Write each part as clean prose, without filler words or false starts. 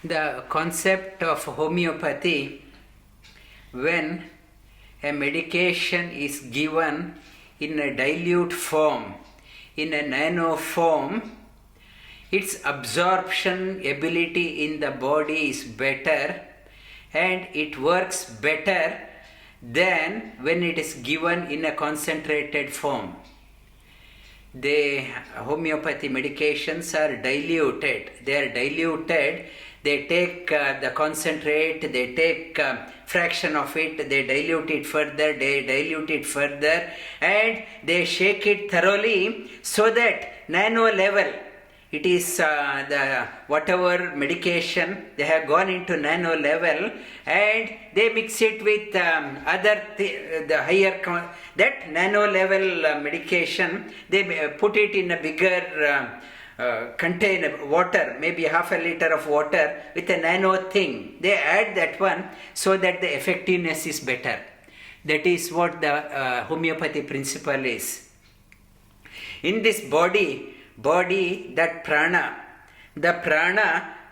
The concept of homeopathy, when a medication is given in a dilute form, in a nano form, its absorption ability in the body is better and it works better than when it is given in a concentrated form. The homeopathy medications are diluted. They take the concentrate, they take fraction of it, they dilute it further, and they shake it thoroughly so that nano level, it is the whatever medication, they have gone into nano level and they mix it with the higher, that nano level medication, they put it in a bigger container, water, maybe half a liter of water with a nano thing. They add that one so that the effectiveness is better. That is what the homeopathy principle is. In this body, that prana, the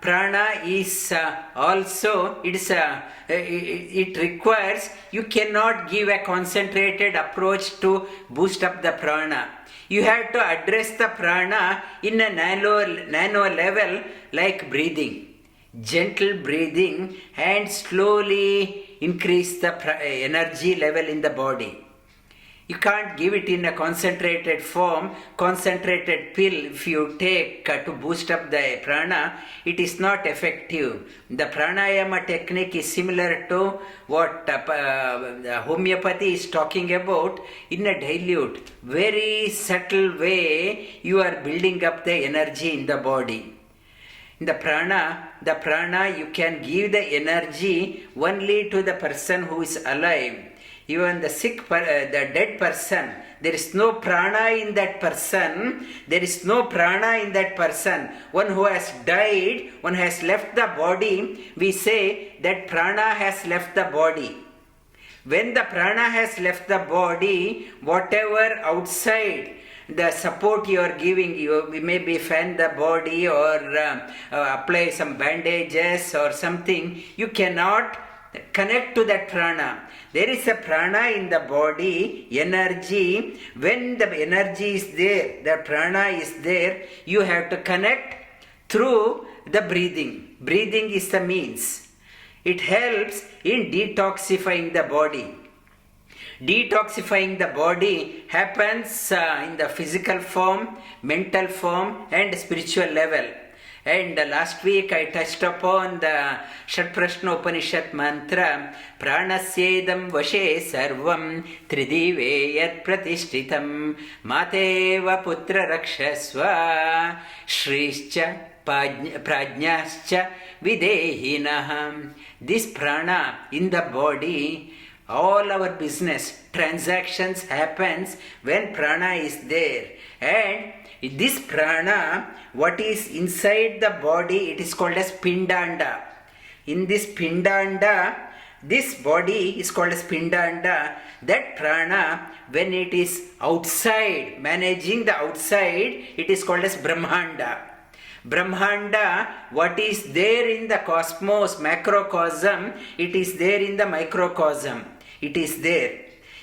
prana is also, it requires, you cannot give a concentrated approach to boost up the prana. You have to address the prana in a nano level, like breathing. Gentle breathing and slowly increase the energy level in the body. You can't give it in a concentrated form, concentrated pill if you take to boost up the prana, it is not effective. The pranayama technique is similar to what the homeopathy is talking about. In a dilute, very subtle way, you are building up the energy in the body. In the prana, you can give the energy only to the person who is alive. Even the sick, the dead person, there is no prana in that person. There is no prana in that person. One who has died, one has left the body, we say that prana has left the body. When the prana has left the body, whatever outside, the support you are giving, you maybe fan the body or apply some bandages or something, you cannot connect to that prana. There is a prana in the body, energy. When the energy is there, the prana is there, you have to connect through the breathing. Breathing is the means. It helps in detoxifying the body. Detoxifying the body happens in the physical form, mental form and spiritual level. And last week I touched upon the Shatprashna Upanishad mantra, Pranasyedam Vashe Sarvam Tridive Yat Pratishtitam Mateva Putra Rakshasva Shrishcha Prajnascha Videhinaham. This prana in the body, all our business, transactions happens when prana is there. And this prana, what is inside the body, it is called as pindanda. In this pindanda, this body is called as pindanda. That prana, when it is outside, managing the outside, it is called as brahmanda. Brahmanda, what is there in the cosmos, macrocosm, it is there in the microcosm. It is there.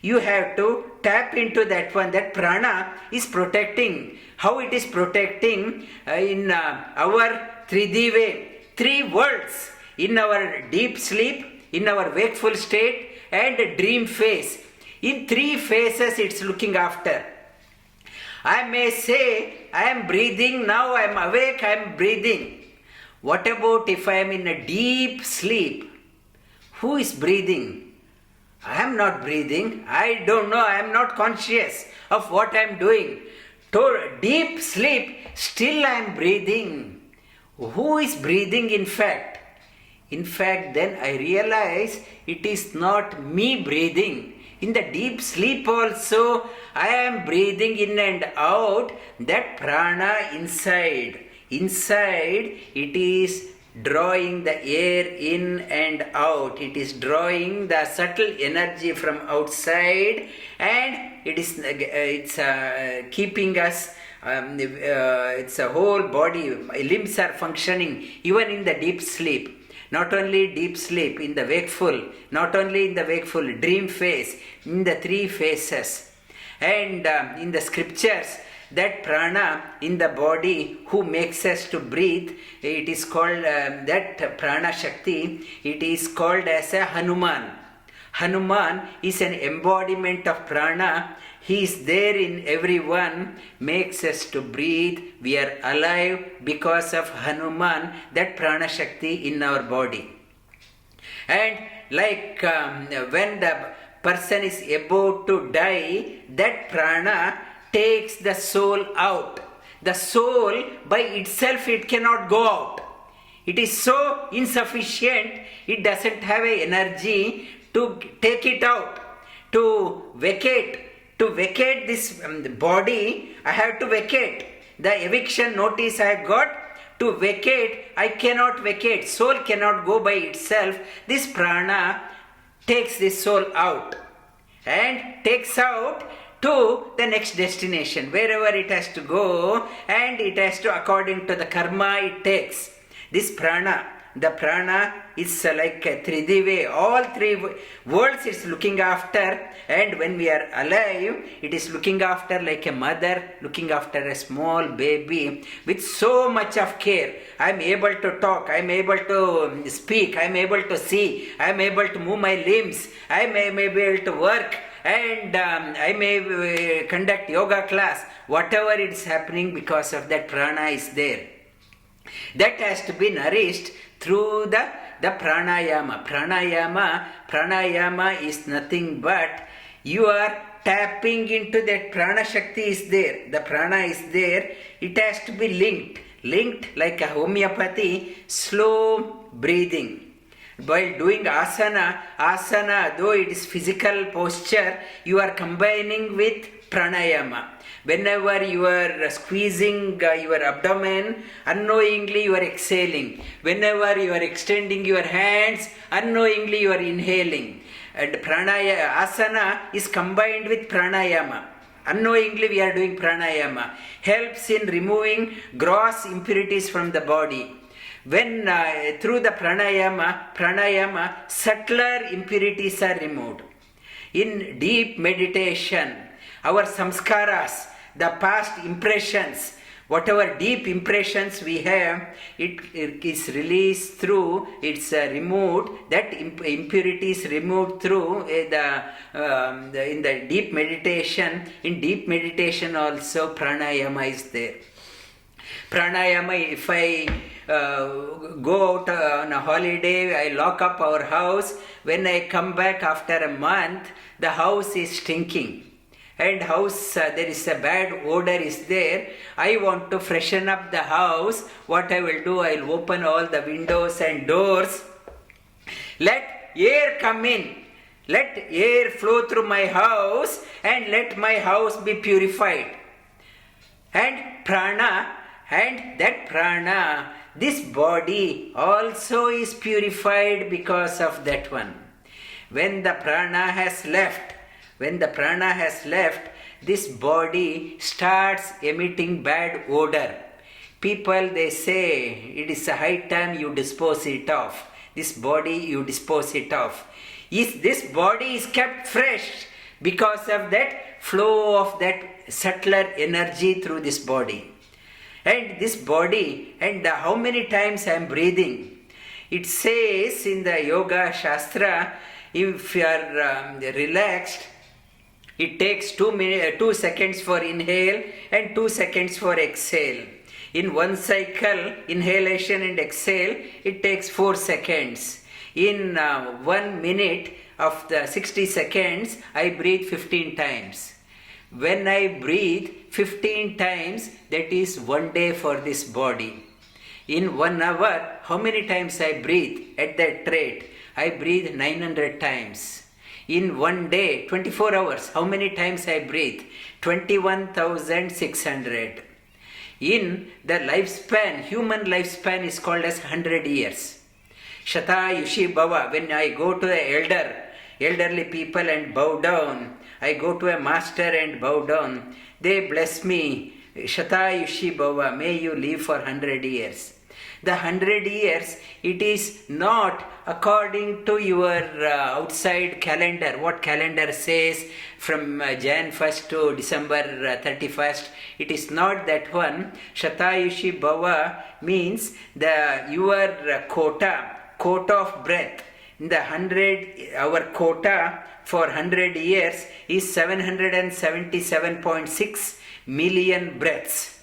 You have to tap into that one. That prana is protecting. How it is protecting in our Tridive, three worlds, in our deep sleep, in our wakeful state and dream phase. In three phases it's looking after. I may say, I am breathing now, I am awake, I am breathing. What about if I am in a deep sleep? Who is breathing? I am not breathing. I don't know. I am not conscious of what I am doing. To deep sleep, still I am breathing. Who is breathing in fact? In fact, then I realize it is not me breathing. In the deep sleep also, I am breathing in and out. That prana inside. Inside, it is drawing the air in and out. It is drawing the subtle energy from outside and it's keeping us It's a whole body, limbs are functioning even in the deep sleep. Not only deep sleep, in the wakeful, not only in the wakeful, dream phase, in the three phases. And in the scriptures, that prana in the body who makes us to breathe, it is called, that prana shakti, it is called as a Hanuman. Hanuman is an embodiment of prana. He is there in everyone, makes us to breathe. We are alive because of Hanuman, that prana shakti in our body. And like when the person is about to die, that prana takes the soul out. The soul by itself, it cannot go out. It is so insufficient, it doesn't have a energy to take it out, to vacate. To vacate this body, I have to vacate. The eviction notice I got, to vacate, I cannot vacate. Soul cannot go by itself. This prana takes this soul out and takes out to the next destination, wherever it has to go, and it has to, according to the karma it takes. This prana, the prana is like a 3D way, all three worlds it's looking after, and when we are alive, it is looking after like a mother looking after a small baby with so much of care. I am able to talk, I am able to speak, I am able to see, I am able to move my limbs, I may be able to work, and I may conduct yoga class, whatever is happening because of that prana is there. That has to be nourished through the pranayama. Pranayama is nothing but you are tapping into that prana shakti is there. The prana is there. It has to be linked like a homeopathy, slow breathing. While doing asana, though it is physical posture, you are combining with pranayama. Whenever you are squeezing your abdomen, unknowingly you are exhaling. Whenever you are extending your hands, unknowingly you are inhaling. And asana is combined with pranayama. Unknowingly we are doing pranayama. Helps in removing gross impurities from the body. When through the pranayama, subtler impurities are removed. In deep meditation, our samskaras, the past impressions, whatever deep impressions we have, it is released through, it's removed, that impurities removed through in the deep meditation. In deep meditation also pranayama is there. Pranayama, if I go out on a holiday, I lock up our house. When I come back after a month, the house is stinking. And house, there is a bad odor is there. I want to freshen up the house. What I will do, I will open all the windows and doors. Let air come in. Let air flow through my house and let my house be purified. And prana, and that prana, this body also is purified because of that one. When the prana has left, this body starts emitting bad odor. People, they say, it is a high time you dispose it off. This body, you dispose it off. This body is kept fresh because of that flow of that subtler energy through this body. And this body, and how many times I am breathing. It says in the Yoga Shastra, if you are relaxed, it takes 2 seconds for inhale and 2 seconds for exhale. In one cycle, inhalation and exhale, it takes 4 seconds. In 1 minute of the 60 seconds, I breathe 15 times. When I breathe 15 times, that is 1 day for this body. In 1 hour, how many times I breathe? At that rate, I breathe 900 times. In 1 day, 24 hours, how many times I breathe? 21,600. In the lifespan, human lifespan is called as 100 years. Shata Yushi Bhava, when I go to the elderly people and bow down, I go to a master and bow down, they bless me Shatayushi Bhava, may you live for 100 years. The 100 years, it is not according to your outside calendar, what calendar says from Jan 1st to December 31st. It is not that one. Shatayushi Bhava means your quota of breath. In the 100, our quota for 100 years is 777.6 million breaths.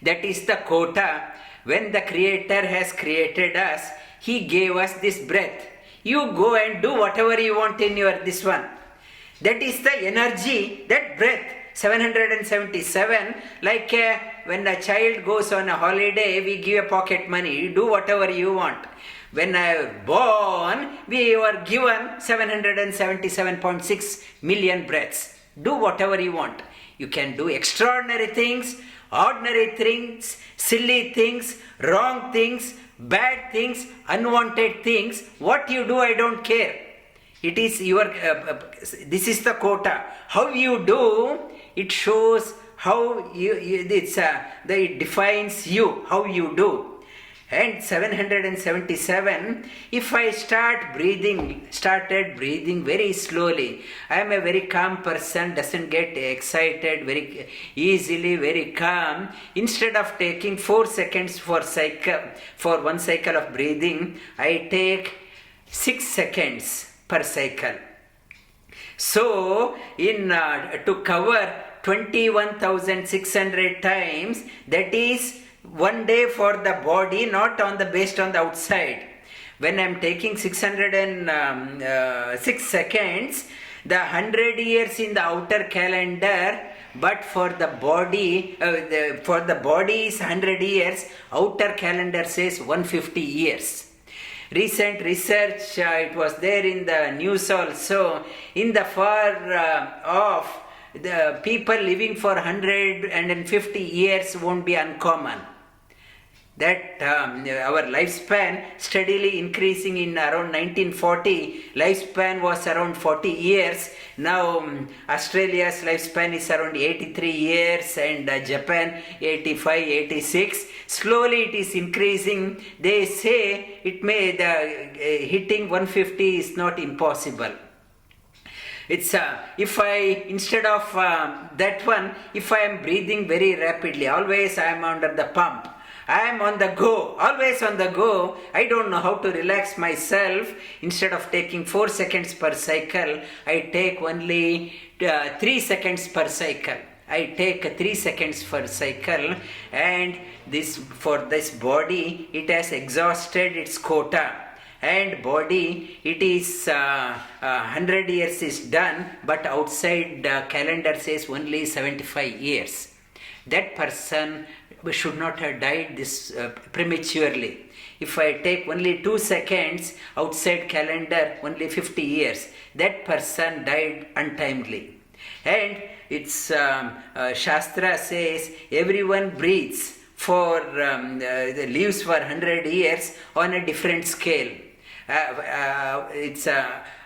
That is the quota. When the Creator has created us, He gave us this breath. You go and do whatever you want in your this one. That is the energy, that breath, 777. Like when a child goes on a holiday, we give a pocket money. You do whatever you want. When I was born, we were given 777.6 million breaths. Do whatever you want. You can do extraordinary things, ordinary things, silly things, wrong things, bad things, unwanted things. What you do, I don't care. It is your, this is the quota. How you do, it shows how it defines you, how you do. And 777, if I started breathing very slowly. I am a very calm person, doesn't get excited very easily, very calm. Instead of taking 4 seconds for one cycle of breathing, I take 6 seconds per cycle. So, to cover 21,600 times, that is one day for the body, not based on the outside. When I am taking 606 seconds, the 100 years in the outer calendar, but for the body, is 100 years, outer calendar says 150 years. Recent research, it was there in the news also, in the far off, the people living for 150 years won't be uncommon. That our lifespan steadily increasing. In around 1940, lifespan was around 40 years. Now Australia's lifespan is around 83 years and Japan 85, 86. Slowly it is increasing. They say it may hitting 150 is not impossible. It's if I, instead of that one, if I am breathing very rapidly, always I am under the pump. I am on the go, always on the go. I don't know how to relax myself. Instead of taking 4 seconds per cycle, I take only 3 seconds per cycle. I take 3 seconds per cycle, and for this body, it has exhausted its quota. And body, it is 100 years is done, but outside calendar says only 75 years. That person should not have died this prematurely. If I take only 2 seconds, outside calendar only 50 years, that person died untimely. And it's Shastra says everyone breathes for lives for 100 years on a different scale. It's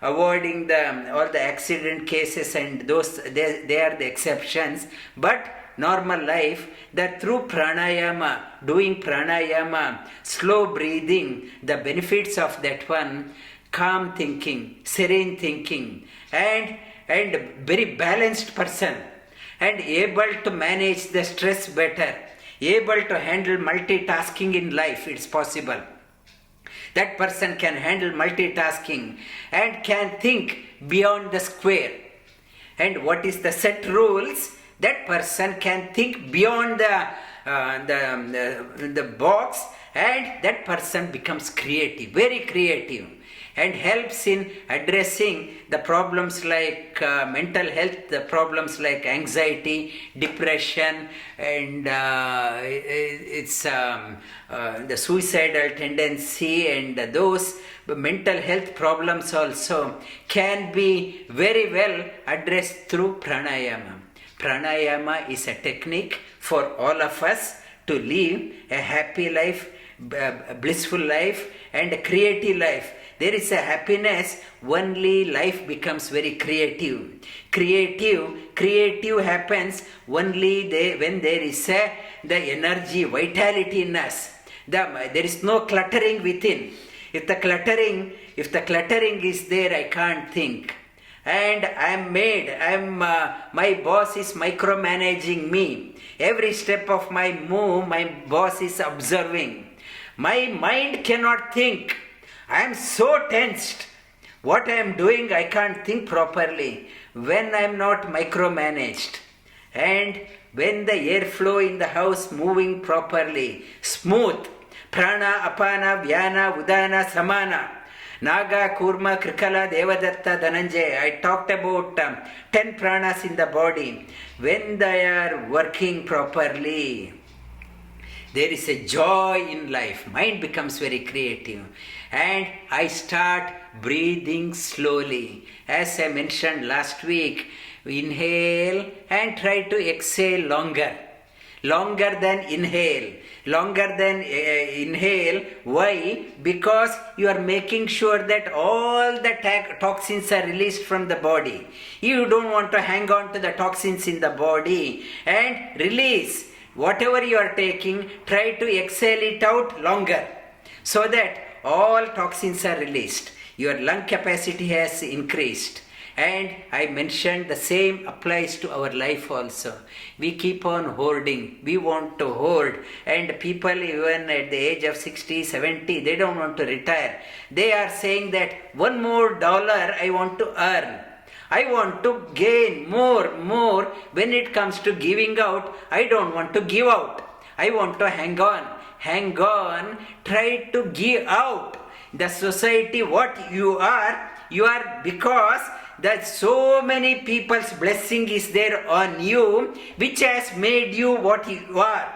avoiding all the accident cases, and those they are the exceptions. But normal life, that through pranayama, doing pranayama, slow breathing, the benefits of that one, calm thinking, serene thinking, and very balanced person, and able to manage the stress better, able to handle multitasking in life, it's possible. That person can handle multitasking and can think beyond the square. And what is the set rules? That person can think beyond the box, and that person becomes creative, very creative, and helps in addressing the problems like mental health, the problems like anxiety, depression, and the suicidal tendency, and those mental health problems also can be very well addressed through pranayama. Pranayama is a technique for all of us to live a happy life, a blissful life, and a creative life. there is a happiness, only life becomes very creative. Creative happens only when there is the energy, vitality in us. There is no cluttering within. If the cluttering is there, I can't think. And my boss is micromanaging me. Every step of my move, my boss is observing. My mind cannot think. I am so tensed. What I am doing, I can't think properly when I am not micromanaged. And when the airflow in the house moving properly, smooth, prana, apana, vyana, udana, samana, naga, kurma, krikala, devadatta, dhananjaya. I talked about 10 pranas in the body. When they are working properly, there is a joy in life. Mind becomes very creative. And I start breathing slowly. As I mentioned last week, inhale and try to exhale longer. Longer than inhale. Why? Because you are making sure that all the toxins are released from the body. You don't want to hang on to the toxins in the body and release. Whatever you are taking, try to exhale it out longer so that all toxins are released. Your lung capacity has increased. And I mentioned the same applies to our life also. We keep on hoarding. We want to hoard. And people even at the age of 60, 70, they don't want to retire. They are saying that $1 more I want to earn. I want to gain more. When it comes to giving out, I don't want to give out. I want to hang on. Try to give out. The society, what you are because that so many people's blessing is there on you, which has made you what you are.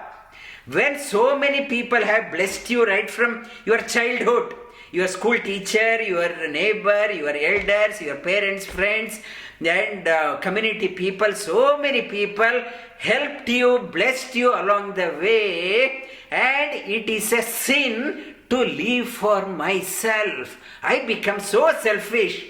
When so many people have blessed you right from your childhood, your school teacher, your neighbor, your elders, your parents, friends, and community people, so many people helped you, blessed you along the way, and it is a sin to live for myself. I become so selfish.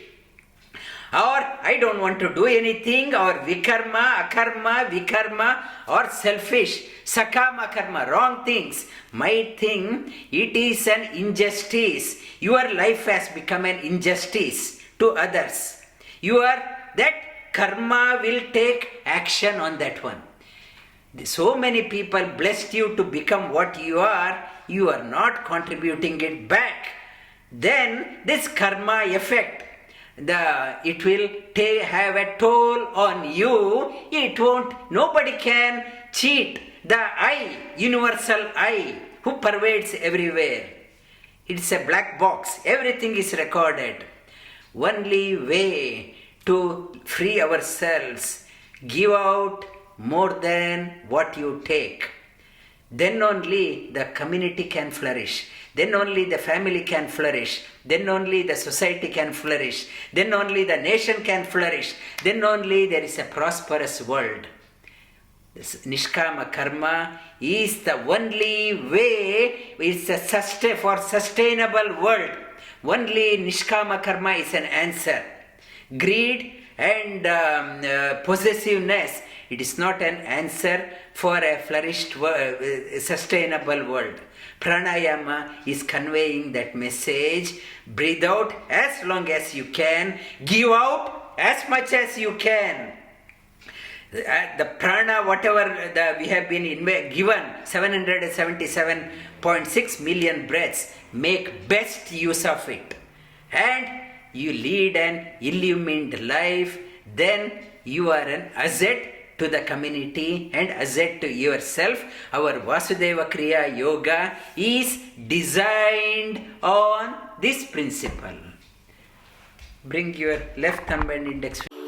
Or I don't want to do anything, or vikarma, akarma, or selfish, sakama karma, wrong things. My thing, it is an injustice. Your life has become an injustice to others. That karma will take action on that one. So many people blessed you to become what you are not contributing it back. Then this karma effect, it will have a toll on you. Nobody can cheat the I, universal I, who pervades everywhere. It's a black box. Everything is recorded. Only way to free ourselves, give out more than what you take. Then only the community can flourish. Then only the family can flourish. Then only the society can flourish. Then only the nation can flourish. Then only there is a prosperous world. This Nishkama Karma is the only way. It's for sustainable world. Only Nishkama Karma is an answer. Greed and possessiveness, it is not an answer for a flourished, sustainable world. Pranayama is conveying that message. Breathe out as long as you can. Give out as much as you can. The prana, whatever we have been given, 777.6 million breaths, make best use of it. And you lead an illumined life, then you are an asset to the community and asset to yourself. Our Vasudeva Kriya Yoga is designed on this principle. Bring your left thumb and index finger.